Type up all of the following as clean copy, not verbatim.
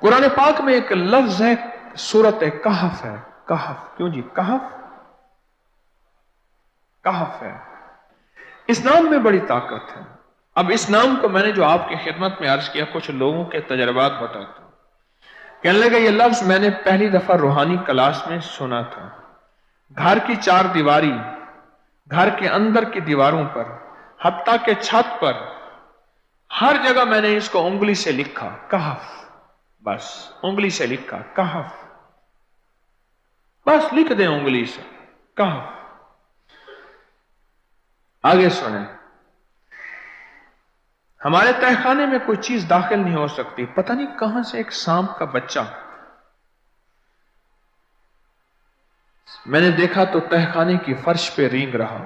कुरान पाक में एक लफ्ज है, सूरत कहफ है। कहफ, क्यों जी? कहफ, कहफ है। इस नाम में बड़ी ताकत है। अब इस नाम को मैंने जो आपकी खिदमत में अर्ज किया, कुछ लोगों के तजर्बात बताता हूं। कहने लगे ये लफ्ज मैंने पहली दफा रूहानी क्लास में सुना था। घर की चार दीवारी, घर के अंदर की दीवारों पर, हत्ता के छत पर, हर जगह मैंने इसको उंगली से लिखा, कहफ। बस उंगली से लिखा, कहफ। बस लिख दे उंगली से, कहफ। आगे सुने, हमारे तहखाने में कोई चीज दाखिल नहीं हो सकती। पता नहीं कहां से एक सांप का बच्चा मैंने देखा तो तहखाने की फर्श पे रेंग रहा।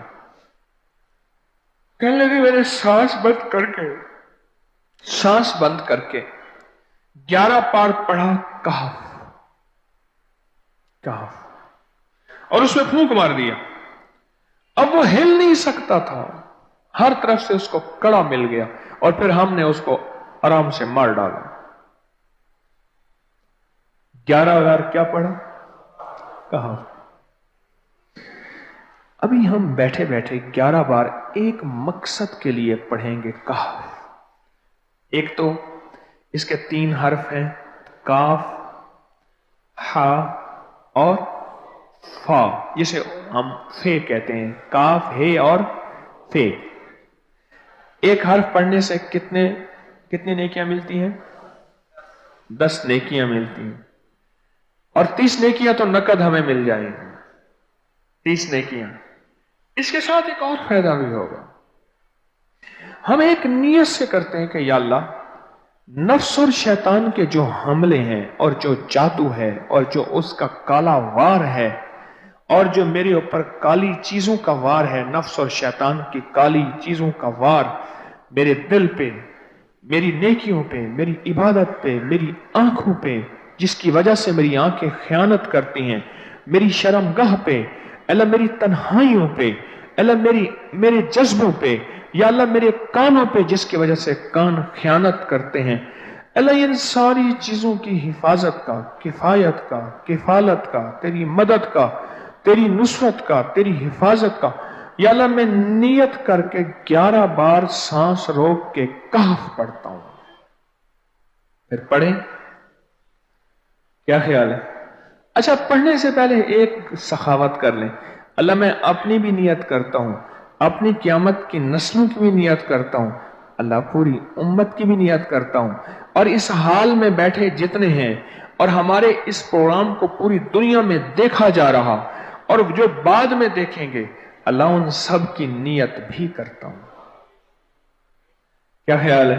कहने लगे मैंने सांस बंद करके 11 पार पढ़ा, कहफ कहफ, और उसमें फूंक मार दिया। अब वो हिल नहीं सकता था, हर तरफ से उसको कड़ा मिल गया, और फिर हमने उसको आराम से मार डाला। 11 बार क्या पढ़ा? कहफ। अभी हम बैठे बैठे 11 बार एक मकसद के लिए पढ़ेंगे, कहफ। एक तो इसके 3 हर्फ हैं, काफ, हा और फा, जिसे हम फे कहते हैं। काफ, हे और फे। एक हर्फ पढ़ने से कितनी नेकियां मिलती हैं? 10 नेकियां मिलती हैं, और 30 नेकियां तो नकद हमें मिल जाएंगी। 30 नेकियां। इसके साथ एक और फायदा भी होगा। हम एक नियत से करते हैं कि या अल्लाह, नफ्स और शैतान के जो हमले हैं, और जो जादू है, और जो उसका काला वार है, और जो मेरे ऊपर काली चीजों का वार है, नफ्स और शैतान की काली चीजों का वार मेरे दिल पे, मेरी नेकियों पे, मेरी इबादत पे, मेरी आंखों पे, जिसकी वजह से मेरी आंखें खयानत करती हैं, मेरी शर्मगाह पे, अल्लाह मेरी तन्हाइयों पे, अल्लाह मेरे जज्बों पे, या अल्लाह मेरे कानों पे, जिसकी वजह से कान खयानत करते हैं, अल्लाह इन सारी चीजों की हिफाजत का, किफायत का, किफालत का, तेरी मदद का, तेरी नुसरत का, तेरी हिफाजत का, या अल्लाह मैं नियत करके 11 बार सांस रोक के कहफ पढ़ता हूं। फिर पढ़े, क्या ख्याल है? अच्छा, पढ़ने से पहले एक सखावत कर लें। अल्लाह मैं अपनी भी नियत करता हूं, अपनी क़यामत की नस्लों की भी नियत करता हूं, अल्लाह पूरी उम्मत की भी नियत करता हूं, और इस हाल में बैठे जितने हैं, और हमारे इस प्रोग्राम को पूरी दुनिया में देखा जा रहा, और जो बाद में देखेंगे, अल्लाह उन सब की नियत भी करता हूं। क्या ख्याल है?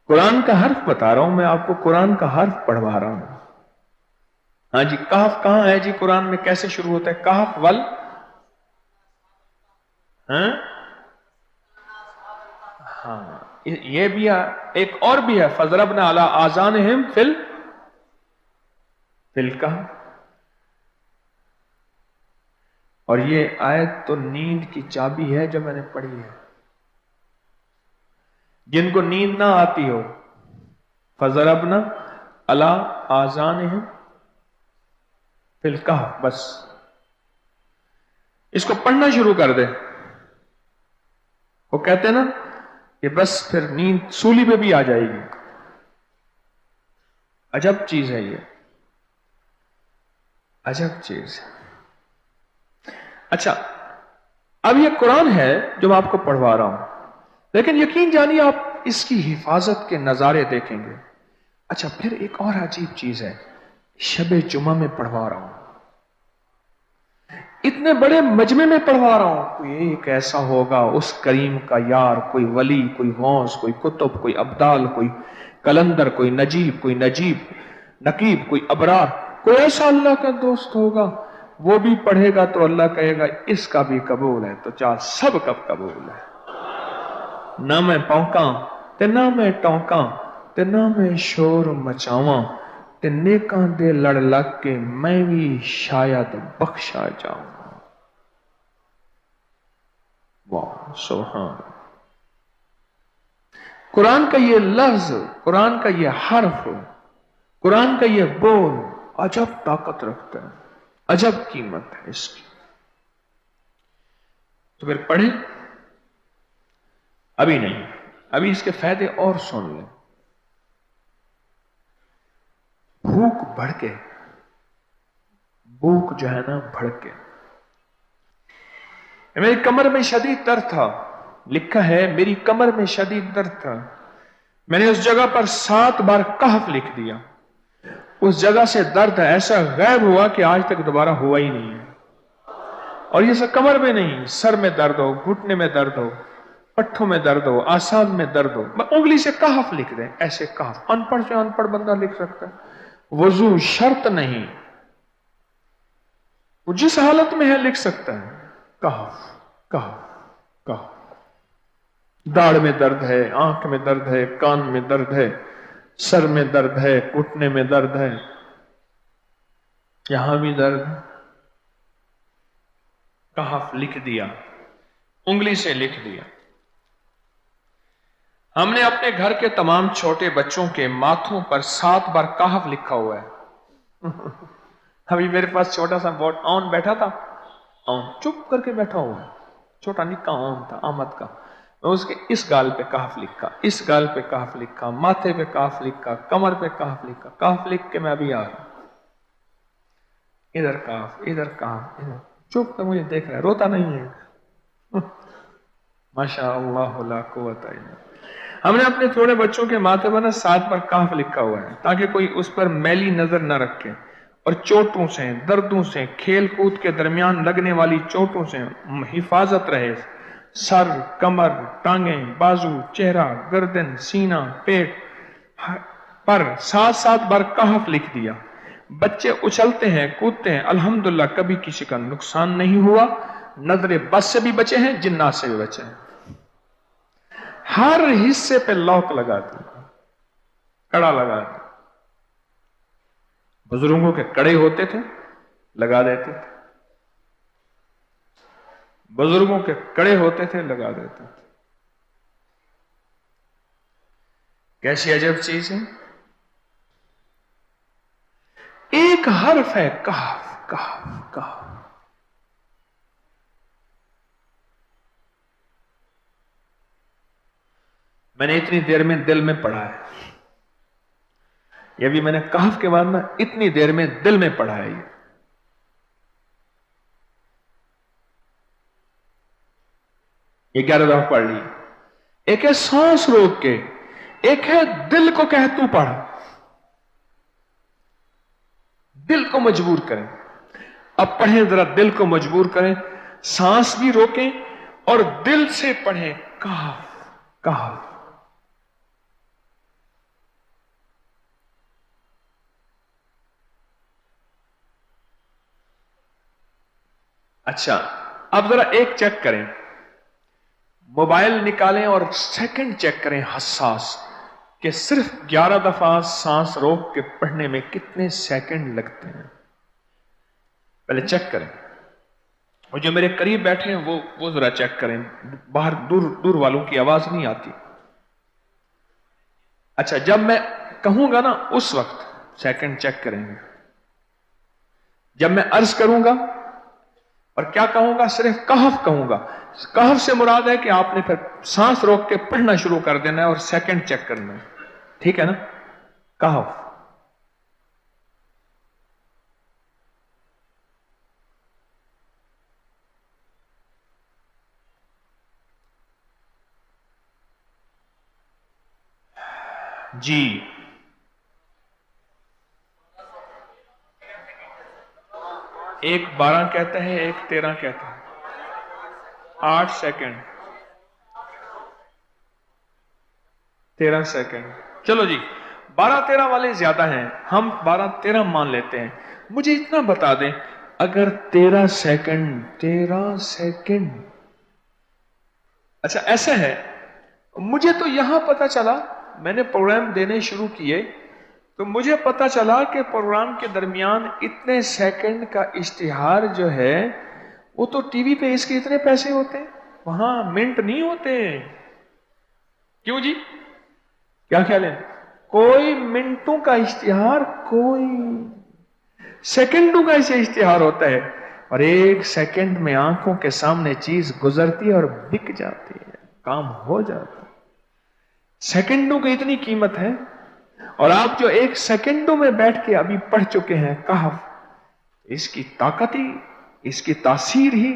कुरान का हर्फ बता रहा हूं मैं आपको, कुरान का हर्फ पढ़वा रहा हूं। हाँ जी, कहफ कहां है जी? कुरान में कैसे शुरू होता है? कहफ वल, हाँ, ये भी है। एक और भी है, फजरबना अला आज़ानिहिम फिल कहफ। और ये आयत तो नींद की चाबी है जो मैंने पढ़ी है। जिनको नींद ना आती हो, फजरबना अला आज़ानिहिम फिल कहफ, बस इसको पढ़ना शुरू कर दे। वो कहते हैं ना कि बस फिर नींद सूली पे भी आ जाएगी। अजब चीज है ये, अजब चीज। अच्छा, अब ये कुरान है जो मैं आपको पढ़वा रहा हूं, लेकिन यकीन जानिए आप इसकी हिफाजत के नजारे देखेंगे। अच्छा, फिर एक और अजीब चीज है, शबे जुमा में पढ़वा रहा हूं, इतने बड़े मजमे में पढ़वा रहा हूं। कोई एक ऐसा होगा उस करीम का यार, कोई वली, कोई गौस, कोई कुतुब, कोई अब्दाल, कोई कलंदर, कोई नजीब, नकीब, कोई अबरार, कोई ऐसा अल्लाह का दोस्त होगा, वो भी पढ़ेगा तो अल्लाह कहेगा इसका भी कबूल है। तो चाह सब कब कबूल है। ना मैं पौंका ते ना मैं टौंका ते ना मैं शोर मचावा ते नेकां दे लड़ लग के मैं भी शायद बख्शा जाऊं। वाह सुभान। कुरान का ये लफ्ज, कुरान का ये हर्फ कुरान का यह बोल अजब ताकत रखता है, अजब कीमत है इसकी। तो फिर पढ़ें? अभी नहीं, अभी इसके फायदे और सुन लें। भूख भड़के, भूख जो है ना भड़के। मेरी कमर में शदीद दर्द था, लिखा है मेरी कमर में शदीद दर्द था, मैंने उस जगह पर 7 बार कहफ लिख दिया। उस जगह से दर्द ऐसा गायब हुआ कि आज तक दोबारा हुआ ही नहीं है। और ये सब कमर में नहीं, सर में दर्द हो, घुटने में दर्द हो, पट्ठों में दर्द हो, आसान में दर्द हो, उंगली से कहफ लिख दें, ऐसे कहफ। अनपढ़ से अनपढ़ बंदा लिख सकता है। वजू शर्त नहीं, वो जिस हालत में है लिख सकता है। कहफ कहफ कहफ। दाढ़ में दर्द है, आंख में दर्द है, कान में दर्द है, सर में दर्द है, घुटने में दर्द है, यहां भी दर्द है। कहफ लिख दिया, उंगली से लिख दिया। हमने अपने घर के तमाम छोटे बच्चों के माथों पर 7 बार कहफ लिखा हुआ है। अभी मेरे पास छोटा सा बोट ऑन बैठा था, ऑन चुप करके बैठा हुआ है, छोटा निक्का ऑन था आमद का। मैं उसके इस गाल पे कहफ लिखा, इस गाल पे कहफ लिखा, माथे पे कहफ लिखा, कमर पे कहफ लिखा। कहफ लिख के मैं अभी आ रहा हूं, इधर कहफ, इधर कहफ, इधर चुप कर मुझे देख रहा है, रोता नहीं है। माशा अल्लाह ला कुव्वता इल्ला। हमने अपने थोड़े बच्चों के माथे पर 7 बार कहफ लिखा हुआ है ताकि कोई उस पर मैली नजर न रखे और चोटों से, दर्दों से, खेल कूद के दरमियान लगने वाली चोटों से हिफाजत रहे। सर, कमर, टांगें, बाजू, चेहरा, गर्दन, सीना, पेट पर 7-7 बार कहफ लिख दिया। बच्चे उछलते हैं, कूदते हैं, अल्हम्दुलिल्लाह कभी किसी का नुकसान नहीं हुआ। नजरे बस से भी बचे हैं, जिन्नात से भी बचे हैं। हर हिस्से पे लॉक लगा दिया, कड़ा लगा दिया। बुजुर्गों के कड़े होते थे, लगा देते थे। बुजुर्गों के कड़े होते थे, लगा देते थे। कैसी अजब चीज है। एक हर्फ है कहफ कहफ कहफ। मैंने इतनी देर में दिल में पढ़ा है, ये भी मैंने कहफ के बाद ना इतनी देर में दिल में पढ़ा है। ये 11 दफा पढ़ ली। एक है सांस रोक के, एक है दिल को कह तू पढ़। दिल को मजबूर करें। अब पढ़ें, जरा दिल को मजबूर करें, सांस भी रोकें और दिल से पढ़ें। कहफ कहफ। अच्छा, अब जरा एक चेक करें, मोबाइल निकालें और सेकंड चेक करें हसास कि सिर्फ 11 दफा सांस रोक के पढ़ने में कितने सेकंड लगते हैं। पहले चेक करें। और जो मेरे करीब बैठे हैं वो जरा चेक करें, बाहर दूर वालों की आवाज नहीं आती। अच्छा, जब मैं कहूंगा ना उस वक्त सेकंड चेक करेंगे। जब मैं अर्ज करूंगा और क्या कहूंगा, सिर्फ कहफ कहूंगा। कहफ से मुराद है कि आपने फिर सांस रोक के पढ़ना शुरू कर देना है और सेकंड चेक करना है। ठीक है ना? कहफ। जी, एक 12 कहता है, एक 13 कहता है। 8 सेकंड, 13 सेकंड। चलो जी, 12-13 वाले ज्यादा हैं, हम 12-13 मान लेते हैं। मुझे इतना बता दें, अगर 13 सेकंड, अच्छा ऐसा है, मुझे तो यहां पता चला, मैंने प्रोग्राम देने शुरू किए तो मुझे पता चला कि प्रोग्राम के दरमियान इतने सेकंड का इश्तिहार जो है वो तो टीवी पे इसके इतने पैसे होते हैं, वहां मिनट नहीं होते। क्यों जी, क्या ख्याल है? कोई मिनटों का इश्तिहार, कोई सेकंडों का इसे इश्तिहार होता है, और एक सेकंड में आंखों के सामने चीज गुजरती है और बिक जाती है, काम हो जाता है। सेकंडों की इतनी कीमत है। और आप जो एक सेकंडों में बैठ के अभी पढ़ चुके हैं कहफ, इसकी ताकत ही, इसकी तासीर ही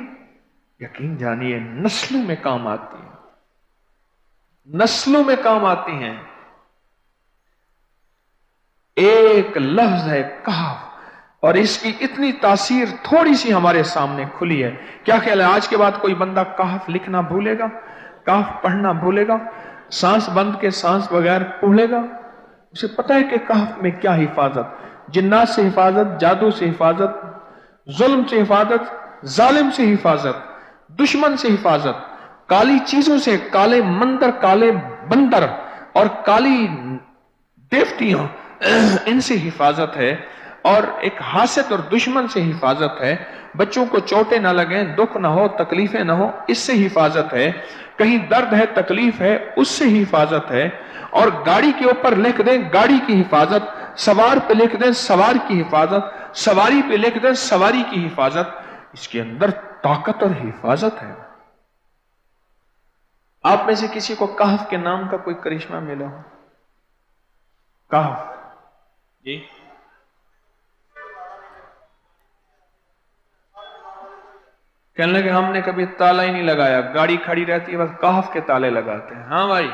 यकीन जानिए नस्लों में काम आती है, नस्लों में काम आती हैं। एक लफ्ज है कहफ, और इसकी इतनी तासीर थोड़ी सी हमारे सामने खुली है। क्या ख्याल है आज के बाद कोई बंदा कहफ लिखना भूलेगा, कहफ पढ़ना भूलेगा, सांस बंद के सांस बगैर पढ़ेगा? उसे पता है कि कहफ में क्या हिफाजत, जिन्नात से हिफाजत, जादू से हिफाजत, जुल्म से हिफाजत, जालिम से हिफाजत, दुश्मन से हिफाजत, काली चीजों से, काले मंदिर, काले बंदर और काली देवतियों, इनसे हिफाजत है। और एक हासद और दुश्मन से हिफाजत है। बच्चों को चोटें ना लगे, दुख ना हो, तकलीफें ना हो, इससे हिफाजत है। कहीं दर्द है, तकलीफ है, उससे हिफाजत है। और गाड़ी के ऊपर लिख दें गाड़ी की हिफाजत, सवार पे लिख दें सवार की हिफाजत, सवारी पे लिख दें सवारी की हिफाजत। इसके अंदर ताकत और हिफाजत है। आप में से किसी को कहफ के नाम का कोई करिश्मा मिला हो? कहफ जी, कहने लगे हमने कभी ताला ही नहीं लगाया, गाड़ी खड़ी रहती है बस कहफ के ताले लगाते हैं। हाँ भाई,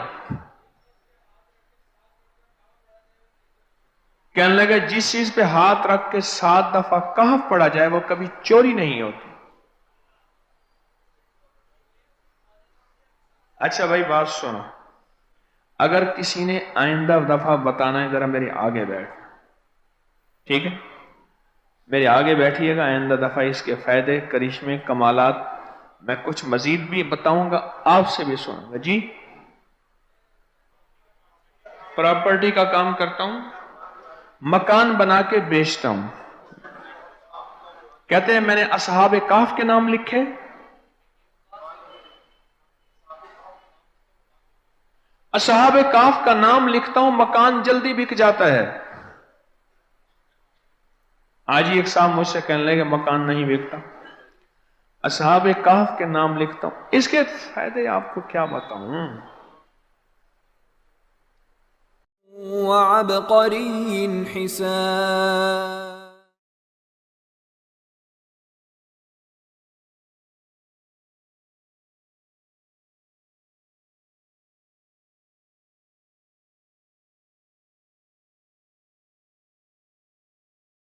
कहने लगे जिस चीज पे हाथ रख के 7 दफा कहफ पढ़ा जाए वो कभी चोरी नहीं होती। अच्छा भाई बात सुनो, अगर किसी ने आइंदा दफा बताना है, जरा मेरे आगे बैठ, ठीक है? मेरे आगे बैठिएगा, आइंदा दफा इसके फायदे, करिश्मे, कमालात मैं कुछ मजीद भी बताऊंगा, आपसे भी सुनूंगा। जी, प्रॉपर्टी का काम करता हूं, मकान बना के बेचता हूं। कहते हैं मैंने असहाबे काफ के नाम लिखे, असहाबे काफ का नाम लिखता हूं, मकान जल्दी बिक जाता है। आज ही एक साहब मुझसे कहने लगे मकान नहीं बिकता, असहाबे काफ के नाम लिखता हूं। इसके फायदे आपको क्या बताऊं। वअबक़रिय्यिन हिसान।